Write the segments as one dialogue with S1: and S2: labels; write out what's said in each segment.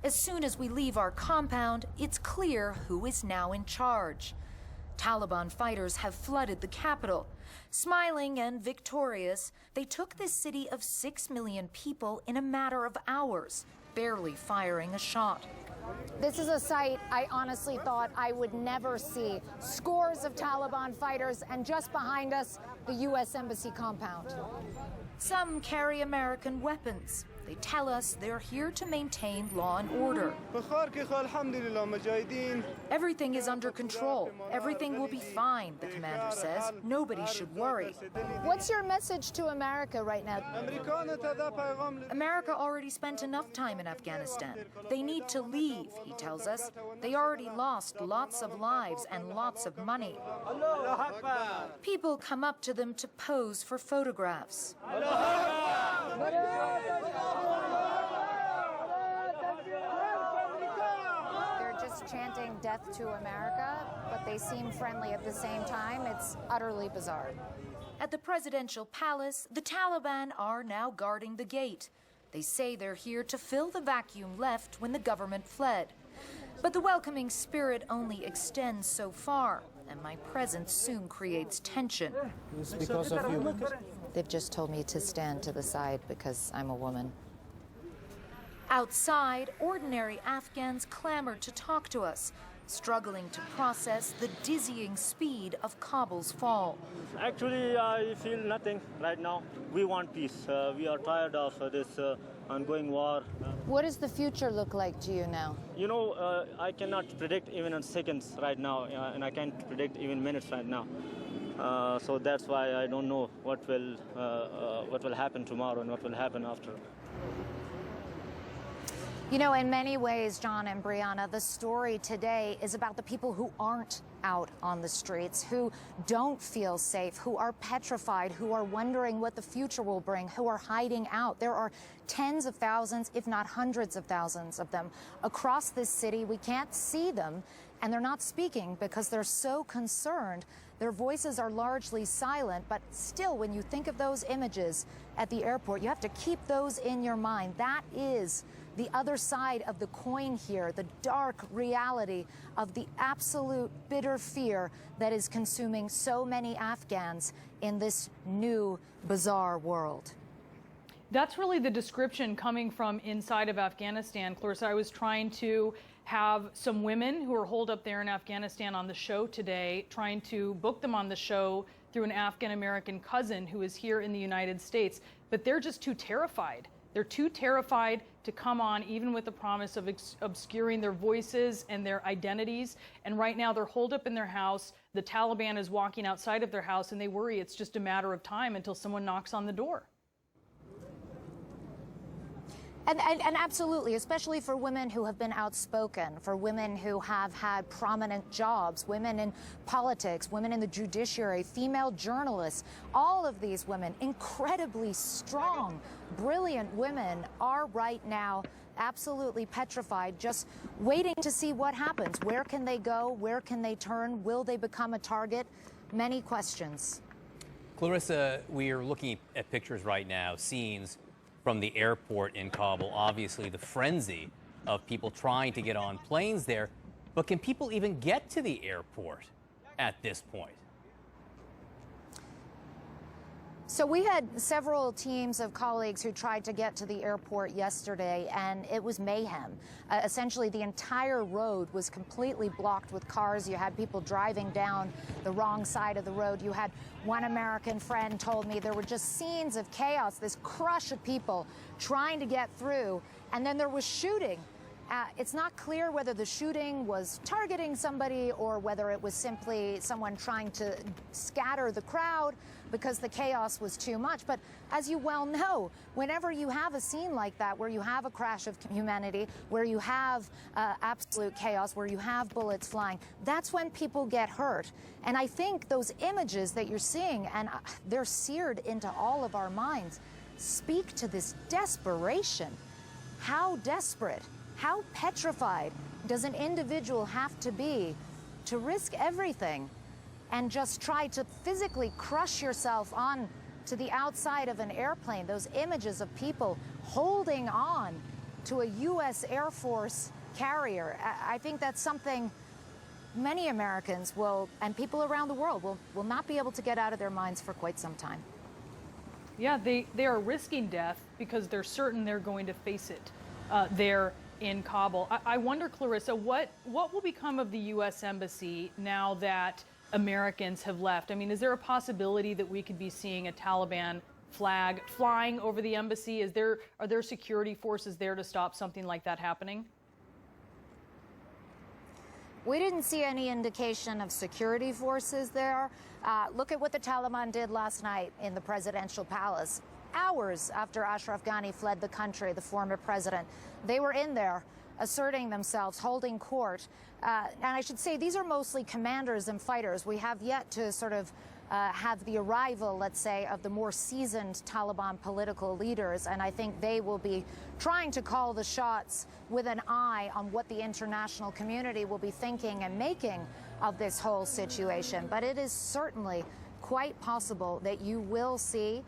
S1: As soon as we leave our compound, it's clear who is now in charge. Taliban fighters have flooded the capital. Smiling and victorious, they took this city of 6 million people in a matter of hours, barely firing a shot.
S2: This is a sight I honestly thought I would never see. Scores of Taliban fighters, and just behind us, the U.S. Embassy compound.
S1: Some carry American weapons. They tell us they're here to maintain law and order. Everything is under control. Everything will be fine, the commander says. Nobody should worry.
S2: What's your message to America right now?
S1: America already spent enough time in Afghanistan. They need to leave, he tells us. They already lost lots of lives and lots of money. People come up to them to pose for photographs.
S2: They're just chanting death to America, but they seem friendly at the same time. It's utterly bizarre.
S1: At the presidential palace, the Taliban are now guarding the gate. They say they're here to fill the vacuum left when the government fled. But the welcoming spirit only extends so far, and my presence soon creates tension.
S3: It's because of you.
S2: They've just told me to stand to the side because I'm a woman.
S1: Outside, ordinary Afghans clamor to talk to us, struggling to process the dizzying speed of Kabul's fall.
S4: Actually, I feel nothing right now. We want peace. We are tired of this ongoing war.
S2: What does the future look like to you now?
S4: You know, I cannot predict even in seconds right now, and I can't predict even minutes right now. So that's why I don't know what will happen tomorrow and what will happen after.
S2: You know, in many ways, John and Brianna, the story today is about the people who aren't out on the streets, who don't feel safe, who are petrified, who are wondering what the future will bring, who are hiding out. There are tens of thousands, if not hundreds of thousands of them across this city. We can't see them, and they're not speaking because they're so concerned. Their voices are largely silent, but still, when you think of those images at the airport, you have to keep those in your mind. That is the other side of the coin here, the dark reality of the absolute bitter fear that is consuming so many Afghans in this new, bizarre world.
S5: That's really the description coming from inside of Afghanistan. Clarissa, I was trying to have some women who are holed up there in Afghanistan on the show today, trying to book them on the show through an Afghan-American cousin who is here in the United States, but they're just too terrified. They're too terrified to come on, even with the promise of obscuring their voices and their identities. And right now they're holed up in their house. The Taliban is walking outside of their house, and they worry it's just a matter of time until someone knocks on the door.
S2: And absolutely, especially for women who have been outspoken, for women who have had prominent jobs, women in politics, women in the judiciary, female journalists, all of these women, incredibly strong, brilliant women, are right now absolutely petrified, just waiting to see what happens. Where can they go? Where can they turn? Will they become a target? Many questions.
S6: Clarissa, we are looking at pictures right now, scenes from the airport in Kabul. Obviously, the frenzy of people trying to get on planes there. But can people even get to the airport at this point?
S2: So we had several teams of colleagues who tried to get to the airport yesterday, and it was mayhem. Essentially, the entire road was completely blocked with cars. You had people driving down the wrong side of the road. You had one American friend told me there were just scenes of chaos, this crush of people trying to get through, and then there was shooting. It's not clear whether the shooting was targeting somebody or whether it was simply someone trying to scatter the crowd because the chaos was too much. But as you well know, whenever you have a scene like that, where you have a crash of humanity, where you have absolute chaos, where you have bullets flying, that's when people get hurt. And I think those images that you're seeing, and they're seared into all of our minds, speak to this desperation. How desperate? How petrified does an individual have to be to risk everything and just try to physically crush yourself on to the outside of an airplane? Those images of people holding on to a U.S. Air Force carrier. I think that's something many Americans will, and people around the world will not be able to get out of their minds for quite some time.
S5: Yeah, they are risking death because they're certain they're going to face it there in Kabul. I wonder, Clarissa, what will become of the U.S. Embassy now that Americans have left? I mean, is there a possibility that we could be seeing a Taliban flag flying over the embassy? Are there security forces there to stop something like that happening?
S2: We didn't see any indication of security forces there. Look at what the Taliban did last night in the presidential palace. Hours after Ashraf Ghani fled the country, the former president, they were in there asserting themselves, holding court. And I should say these are mostly commanders and fighters. We have yet to sort of have the arrival, let's say, of the more seasoned Taliban political leaders. And I think they will be trying to call the shots with an eye on what the international community will be thinking and making of this whole situation. But it is certainly quite possible that you will see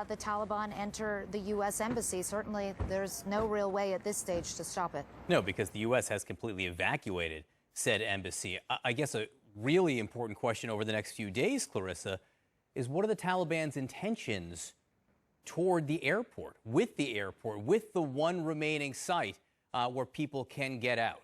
S2: the Taliban enter the U.S. embassy. Certainly, there's no real way at this stage to stop it.
S6: No, because the U.S. has completely evacuated said embassy. I guess a really important question over the next few days, Clarissa, is what are the Taliban's intentions toward the airport, with the one remaining site where people can get out?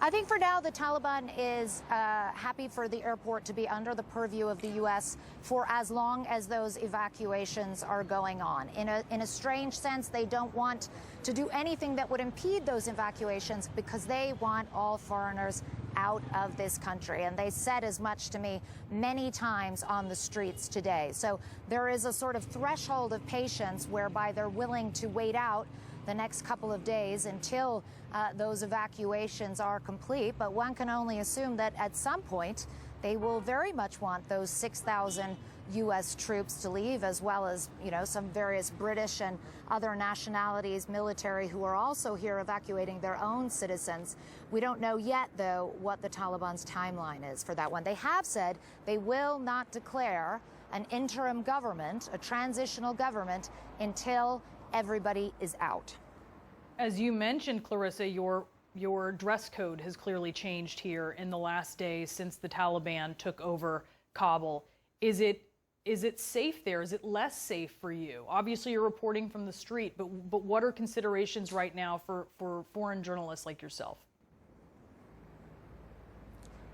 S2: I think for now the Taliban is happy for the airport to be under the purview of the U.S. for as long as those evacuations are going on. In a strange sense, they don't want to do anything that would impede those evacuations because they want all foreigners out of this country. And they said as much to me many times on the streets today. So there is a sort of threshold of patience whereby they're willing to wait out the next couple of days until those evacuations are complete. But one can only assume that at some point they will very much want those 6,000 U.S. troops to leave, as well as, you know, some various British and other nationalities, military, who are also here evacuating their own citizens. We don't know yet, though, what the Taliban's timeline is for that one. They have said they will not declare an interim government, a transitional government, until everybody is out.
S5: As you mentioned, Clarissa, your dress code has clearly changed here in the last days since the Taliban took over Kabul. Is it safe there? Is it less safe for you? Obviously, you're reporting from the street, but what are considerations right now for foreign journalists like yourself?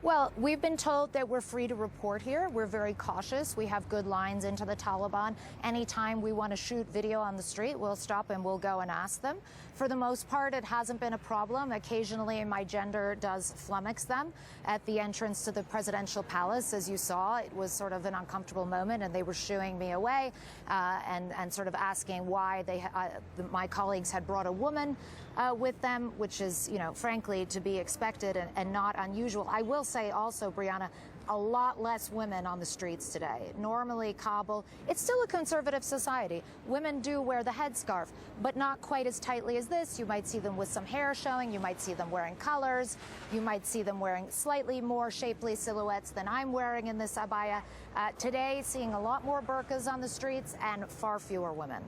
S2: Well, we've been told that we're free to report here. We're very cautious. We have good lines into the Taliban. Anytime we want to shoot video on the street, we'll stop and we'll go and ask them. For the most part, it hasn't been a problem. Occasionally, my gender does flummox them. At the entrance to the presidential palace, as you saw, it was sort of an uncomfortable moment, and they were shooing me away and sort of asking why my colleagues had brought a woman with them, which is, you know, frankly, to be expected and not unusual. I will say also, Brianna, a lot less women on the streets today. Normally, Kabul, it's still a conservative society. Women do wear the headscarf, but not quite as tightly as this. You might see them with some hair showing. You might see them wearing colors. You might see them wearing slightly more shapely silhouettes than I'm wearing in this abaya. Today, seeing a lot more burqas on the streets and far fewer women.